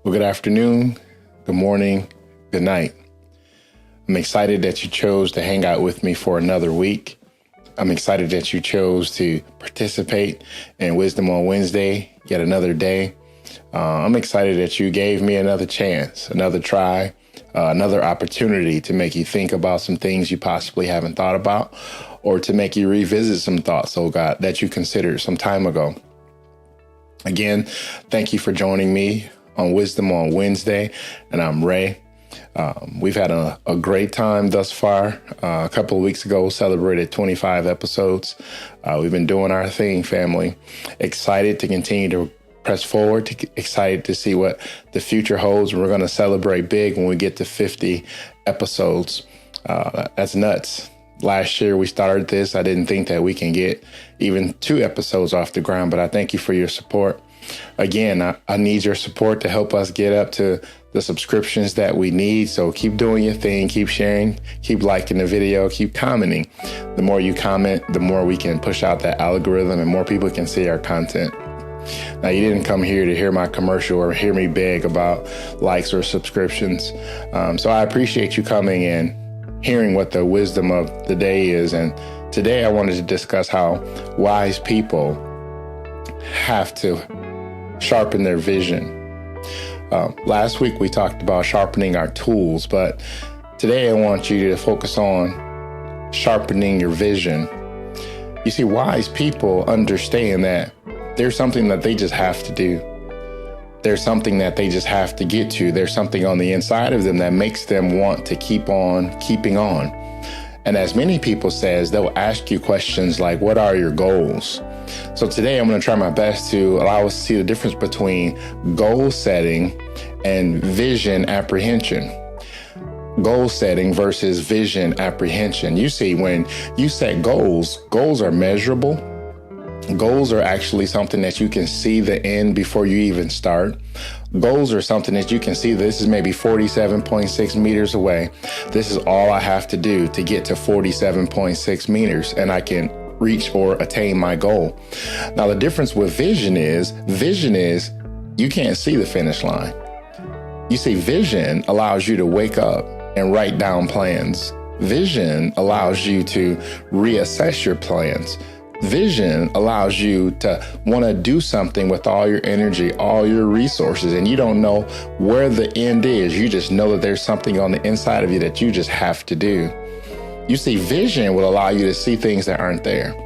Well, good afternoon, good morning, good night. I'm excited that you chose to hang out with me for another week. I'm excited that you chose to participate in Wisdom on Wednesday, yet another day. I'm excited that you gave me another chance, another try, another opportunity to make you think about some things you possibly haven't thought about, or to make you revisit some thoughts, oh God, that you considered some time ago. Again, thank you for joining me on Wisdom on Wednesday, and I'm Ray. We've had a great time thus far. A couple of weeks ago, celebrated 25 episodes. We've been doing our thing, family. Excited to continue to press forward, excited to see what the future holds. We're going to celebrate big when we get to 50 episodes. That's nuts. Last year we started this. I didn't think that we can get even 2 episodes off the ground, but I thank you for your support. Again, I need your support to help us get up to the subscriptions that we need. So keep doing your thing, keep sharing, keep liking the video, keep commenting. The more you comment, the more we can push out that algorithm and more people can see our content. Now, you didn't come here to hear my commercial or hear me beg about likes or subscriptions. So I appreciate you coming and hearing what the wisdom of the day is. And today I wanted to discuss how wise people have to sharpen their vision. Last week we talked about sharpening our tools, but today I want you to focus on sharpening your vision. You see, wise people understand that there's something that they just have to do. There's something that they just have to get to. There's something on the inside of them that makes them want to keep on keeping on. And as many people says, they'll ask you questions like, what are your goals? So today I'm going to try my best to allow us to see the difference between goal setting and vision apprehension. Goal setting versus vision apprehension. You see, when you set goals, goals are measurable. Goals are actually something that you can see the end before you even start. Goals are something that you can see. This is maybe 47.6 meters away. This is all I have to do to get to 47.6 meters, and I can reach or attain my goal. Now, the difference with vision is you can't see the finish line. You see, vision allows you to wake up and write down plans. Vision allows you to reassess your plans. Vision allows you to want to do something with all your energy, all your resources, and you don't know where the end is. You just know that there's something on the inside of you that you just have to do. You see, vision will allow you to see things that aren't there.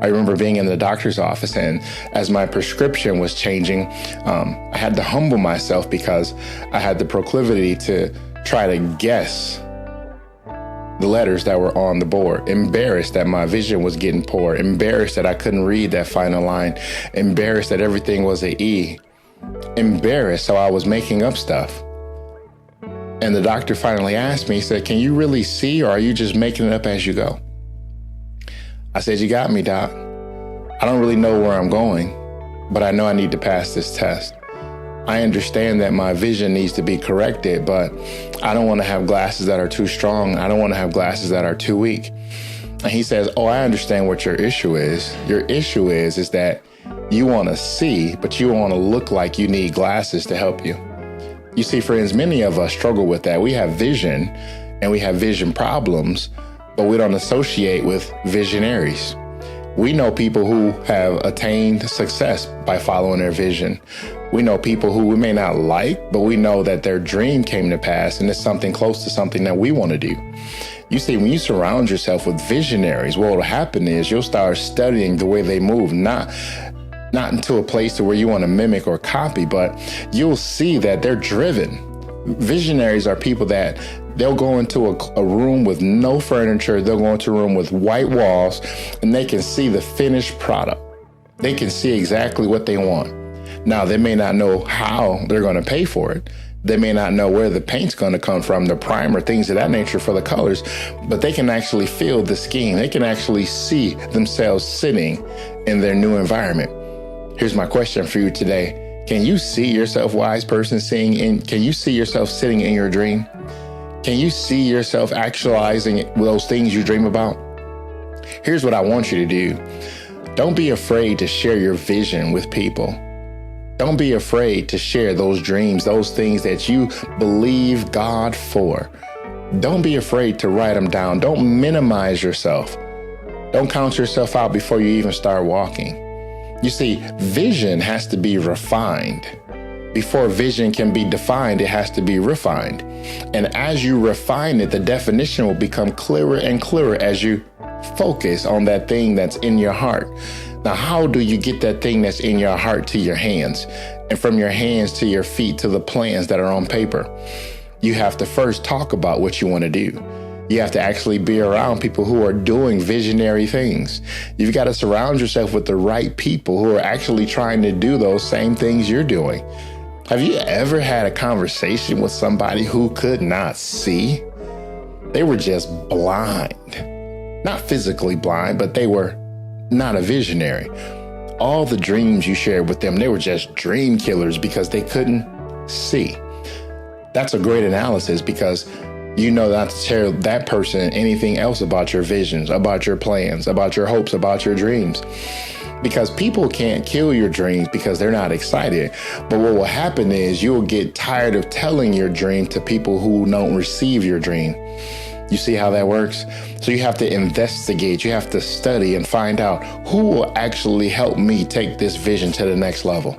I remember being in the doctor's office, and as my prescription was changing, I had to humble myself because I had the proclivity to try to guess the letters that were on the board, embarrassed that my vision was getting poor, embarrassed that I couldn't read that final line, embarrassed that everything was an E, embarrassed so I was making up stuff. And the doctor finally asked me, he said, can you really see, or are you just making it up as you go? I said, you got me, doc. I don't really know where I'm going, but I know I need to pass this test. I understand that my vision needs to be corrected, but I don't want to have glasses that are too strong. I don't want to have glasses that are too weak. And he says, oh, I understand what your issue is. Your issue is that you want to see, but you want to look like you need glasses to help you. You see, friends, many of us struggle with that. We have vision and we have vision problems, but we don't associate with visionaries. We know people who have attained success by following their vision. We know people who we may not like, but we know that their dream came to pass and it's something close to something that we want to do. You see, when you surround yourself with visionaries, what will happen is you'll start studying the way they move, not into a place to where you want to mimic or copy, but you'll see that they're driven. Visionaries are people that they'll go into a room with no furniture. They'll go into a room with white walls and they can see the finished product. They can see exactly what they want. Now, they may not know how they're going to pay for it. They may not know where the paint's going to come from, the primer, things of that nature for the colors, but they can actually feel the scheme. They can actually see themselves sitting in their new environment. Here's my question for you today. Can you see yourself, wise person, can you see yourself sitting in your dream? Can you see yourself actualizing those things you dream about? Here's what I want you to do. Don't be afraid to share your vision with people. Don't be afraid to share those dreams, those things that you believe God for. Don't be afraid to write them down. Don't minimize yourself. Don't count yourself out before you even start walking. You see, vision has to be refined. Before vision can be defined, it has to be refined. And as you refine it, the definition will become clearer and clearer as you focus on that thing that's in your heart. Now, how do you get that thing that's in your heart to your hands, and from your hands to your feet to the plans that are on paper? You have to first talk about what you want to do. You have to actually be around people who are doing visionary things. You've got to surround yourself with the right people who are actually trying to do those same things you're doing. Have you ever had a conversation with somebody who could not see? They were just blind. Not physically blind, but they were not a visionary. All the dreams you shared with them, they were just dream killers because they couldn't see. That's a great analysis, because you know not to tell that person anything else about your visions, about your plans, about your hopes, about your dreams. Because people can't kill your dreams because they're not excited. But what will happen is you'll get tired of telling your dream to people who don't receive your dream. You see how that works? So you have to investigate, you have to study and find out who will actually help me take this vision to the next level.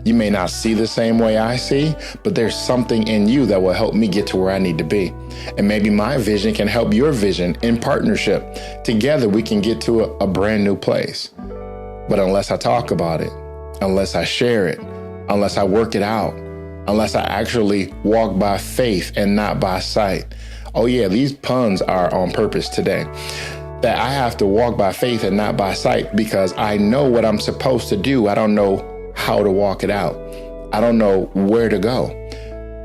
You may not see the same way I see, but there's something in you that will help me get to where I need to be. And maybe my vision can help your vision in partnership. Together, we can get to a brand new place. But unless I talk about it, unless I share it, unless I work it out, unless I actually walk by faith and not by sight. Oh yeah, these puns are on purpose today. That I have to walk by faith and not by sight because I know what I'm supposed to do. I don't know how to walk it out. I don't know where to go,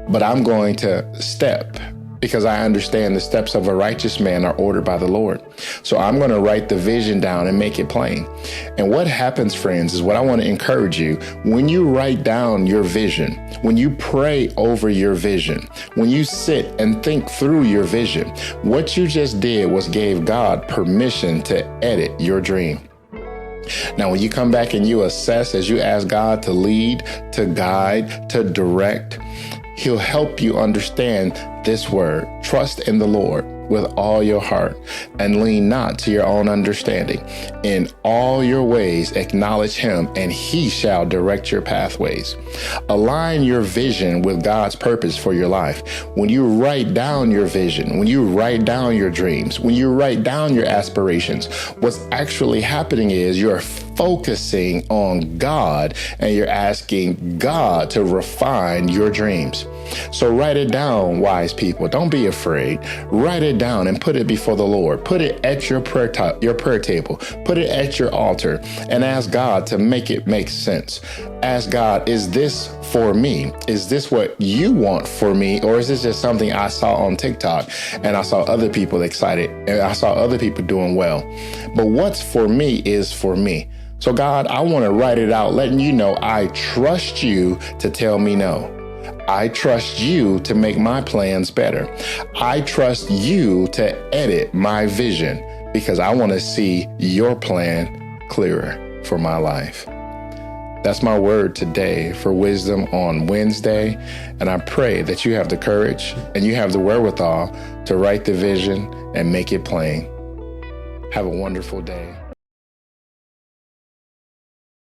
but I'm going to step because I understand the steps of a righteous man are ordered by the Lord. So I'm going to write the vision down and make it plain. And what happens, friends, is what I want to encourage you. When you write down your vision, when you pray over your vision, when you sit and think through your vision, what you just did was gave God permission to edit your dream. Now, when you come back and you assess as you ask God to lead, to guide, to direct, He'll help you understand this word. Trust in the Lord with all your heart and lean not to your own understanding. In all your ways, acknowledge Him, and He shall direct your pathways. Align your vision with God's purpose for your life. When you write down your vision, when you write down your dreams, when you write down your aspirations, what's actually happening is you're focusing on God and you're asking God to refine your dreams. So write it down, wise people. Don't be afraid. Write it down and put it before the Lord. Put it at your prayer table. Put it at your altar and ask God to make it make sense. Ask God, is this for me? Is this what you want for me? Or is this just something I saw on TikTok and I saw other people excited and I saw other people doing well? But what's for me is for me. So God, I want to write it out, letting you know I trust you to tell me no. I trust you to make my plans better. I trust you to edit my vision because I want to see your plan clearer for my life. That's my word today for wisdom on Wednesday. And I pray that you have the courage and you have the wherewithal to write the vision and make it plain. Have a wonderful day.